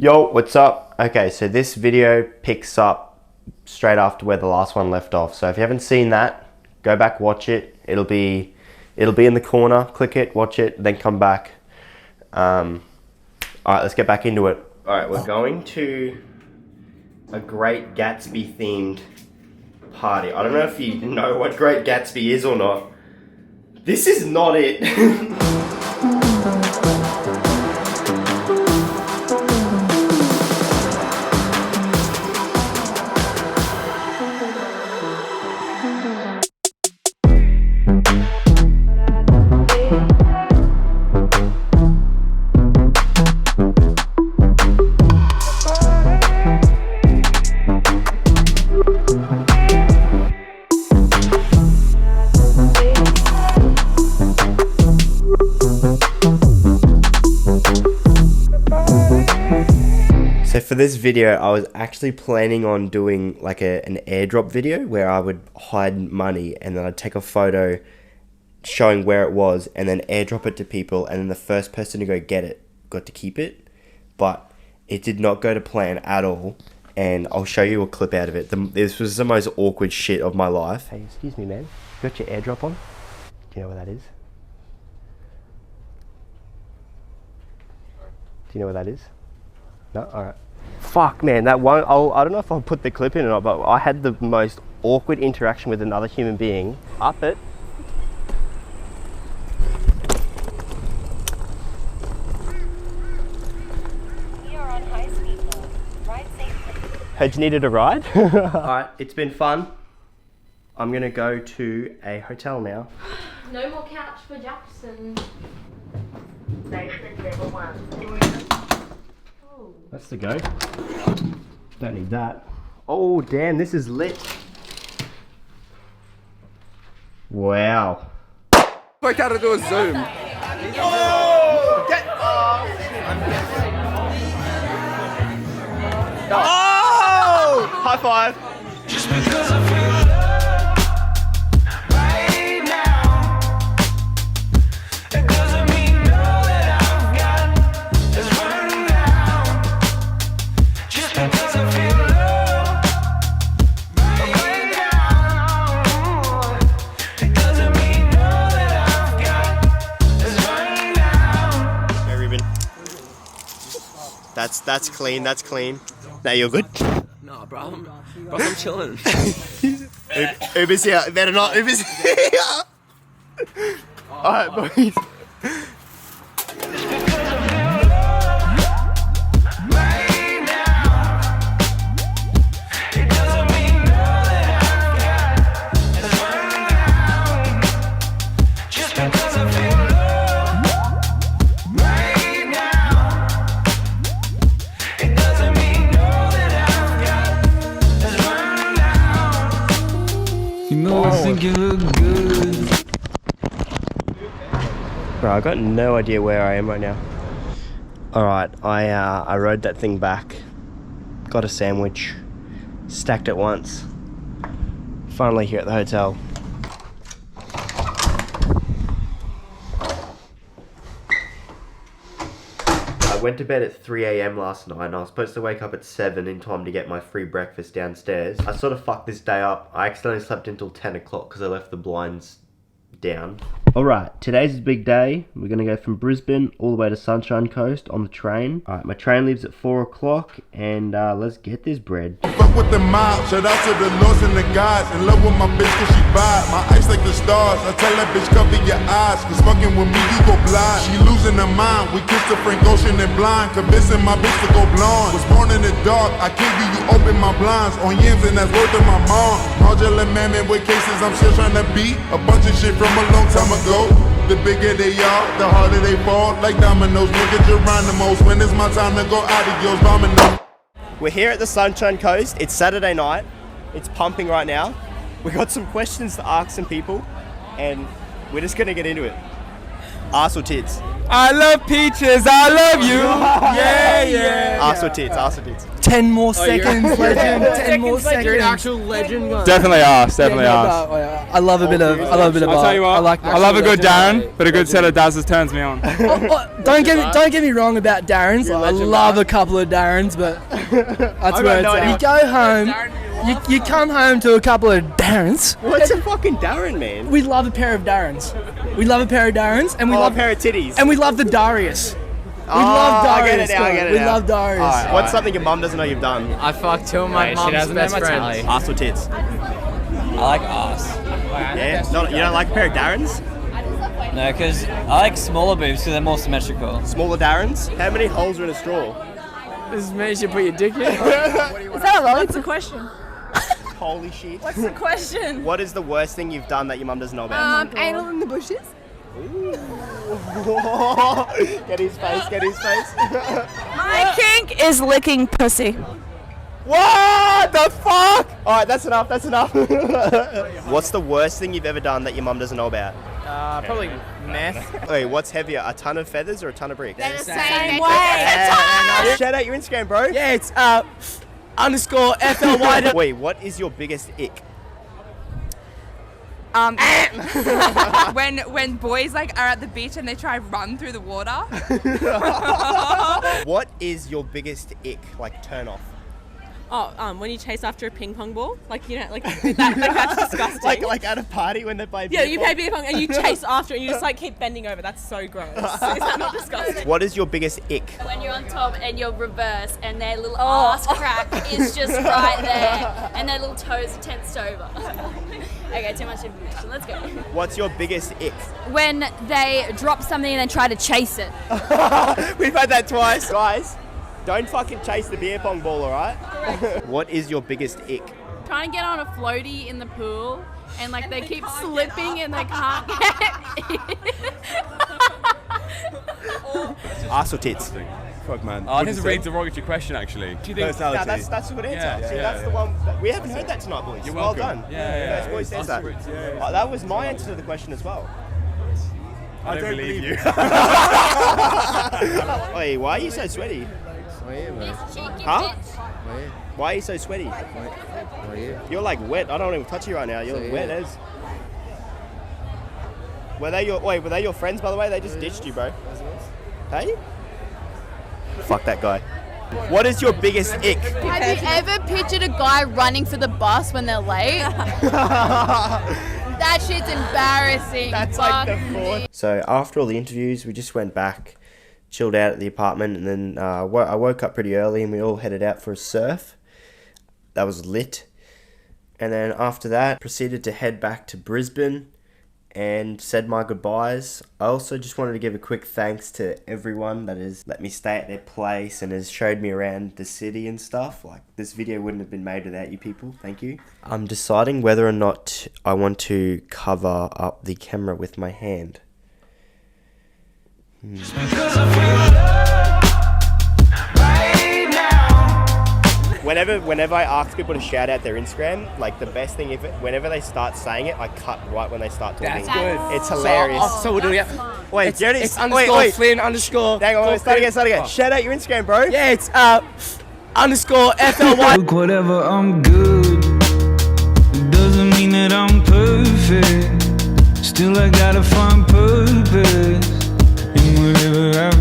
Yo, what's up? Okay, so this video picks up straight after where the last one left off. So if you haven't seen that, go back, watch it. It'll be in the corner. Click it, watch it, then come back. All right, let's get back into it. All right, we're going to a Great Gatsby themed party. I don't know if you know what Great Gatsby is or not. This is not it. So for this video, I was actually planning on doing like an airdrop video where I would hide money and then I'd take a photo showing where it was and then airdrop it to people, and then the first person to go get it got to keep it. But it did not go to plan at all, and I'll show you a clip out of it. This was the most awkward shit of my life. Hey, excuse me, man. You got your airdrop on? Do you know where that is? Do you know where that is? No? Alright. Fuck, man, that one, I don't know if I'll put the clip in or not, but I had the most awkward interaction with another human being. Up it. We are on high speed mode. Ride safely. Heard you needed a ride? Alright, it's been fun. I'm gonna go to a hotel now. No more couch for Jackson. That's the go. Don't need that. Oh, damn, this is lit. Wow. Work out to do a zoom. Oh! Get off! Oh! High five. Just because I feel love right now, it doesn't mean all that I've got is running out. Just because I feel love right now, it doesn't mean all that I've got is running out. Hey, Ruben. That's clean. That's clean. Now you're good. Nah, bro, I'm chilling. Uber's here. Better not. Uber's here. Alright, boys. Bro, I got no idea where I am right now. Alright, I rode that thing back, got a sandwich, stacked it once. Finally here at the hotel. I went to bed at 3 AM last night and I was supposed to wake up at 7 in time to get my free breakfast downstairs. I sort of fucked this day up. I accidentally slept until 10 o'clock because I left the blinds down. Alright, today's a big day. We're going to go from Brisbane all the way to Sunshine Coast on the train. Alright, my train leaves at 4 o'clock and let's get this bread. Fuck with the mob, shout out to the lords and the gods. In love with my bitch cause she vibe. My eyes like the stars, I tell that bitch cover your eyes, cause fucking with me you go blind. She losing her mind, we kissed the Frank Ocean and blind, convincing my bitch to go blonde. Was born in the dark, I can't give you open my blinds. On yams and that's worth of my mom. Marjorie Mammon with cases I'm still trying to beat. A bunch of shit from a long time ago. The bigger they are, the harder they fall. Like dominoes, look at Geronimo's. When it's my time to go adios, bombing them. We're here at the Sunshine Coast. It's Saturday night. It's pumping right now. We got some questions to ask some people and we're just gonna get into it. Arse or tits? I love peaches, I love you. Yeah, yeah. Arse or tits, arse or tits. 10 more seconds, legend. 10 more seconds. You're an actual legend, guy. Definitely ask. Definitely ask. I love a bit of. I love a bit of. I'll tell you what. I love a good legend. Darren, but a good set of Dazzers turns me on. Don't get me wrong about Darrens. I love a couple of Darrens, but that's where it's at. You go home. You come home to a couple of Darrens. What's a fucking Darren, man? We love a pair of Darrens. We love a pair of Darrens, and we love a pair of titties. And we love the Darius. We love Darius. I get it now. I get it We now. love Darius. Alright, what's something your mum doesn't know you've done? I fucked two of my mum's best friends. Ass or tits? I like ass. Yeah. You don't like a pair of Darrens? No, because I like smaller boobs because they're more symmetrical. Smaller Darrens? How many holes are in a straw? This means you put your dick in. Is that a What's the question? Holy shit. What's the question? What is the worst thing you've done that your mum doesn't know about? Anal in the bushes. Get his face, get his face. My kink is licking pussy. What the fuck? Alright, that's enough, that's enough. What's the worst thing you've ever done that your mum doesn't know about? Probably meth. Wait, what's heavier, a ton of feathers or a ton of bricks? They're the same way. Shout out your Instagram, bro. Yeah, it's underscore FLY. Wait, what is your biggest ick? When boys like are at the beach and they try to run through the water. What is your biggest ick, like turn off? When you chase after a ping pong ball, like that's disgusting. like at a party when they play Yeah, you play ping pong and you chase after it and you just like keep bending over. That's so gross. Is that not disgusting? What is your biggest ick? When you're on top and you're reverse and their little ass crack is just right there and their little toes are tensed over. Okay, too much information. Let's go. What's your biggest ick? When they drop something and then try to chase it. We've had that twice. Guys, don't fucking chase the beer pong ball, alright? What is your biggest ick? Trying to get on a floaty in the pool and like they keep slipping and they can't get Ass or tits? Fuck, man. I think it's a really derogatory question, actually. Do you think That's a good answer. See, that's the one. We haven't heard that tonight, boys. You're well welcome. done. Yeah. First boy says that. That was my answer to the question as well. I don't believe you. Wait, why are you so sweaty? Huh? Why are you so sweaty? You're like wet. I don't even touch you right now. You're wet as. Were they your friends, by the way? They just ditched you, bro. Hey? Fuck that guy. What is your biggest ick? Have you ever pictured a guy running for the bus when they're late? That shit's embarrassing. That's like the fourth. So after all the interviews, we just went back, chilled out at the apartment, and then I woke up pretty early and we all headed out for a surf. That was lit. And then after that, proceeded to head back to Brisbane and said my goodbyes. I also just wanted to give a quick thanks to everyone that has let me stay at their place and has showed me around the city and stuff. Like, this video wouldn't have been made without you people. Thank you. I'm deciding whether or not I want to cover up the camera with my hand. Because I feel love right now. Whenever I ask people to shout out their Instagram, like the best thing, whenever they start saying it, I cut right when they start talking. That's good. It's hilarious. So we'll do it. Wait, It's underscore Flynn underscore. Hang on, start again. Shout out your Instagram, bro. Yeah, it's underscore FLY. Look, whatever, I'm good. It doesn't mean that I'm perfect. Still, I gotta find purpose in whatever I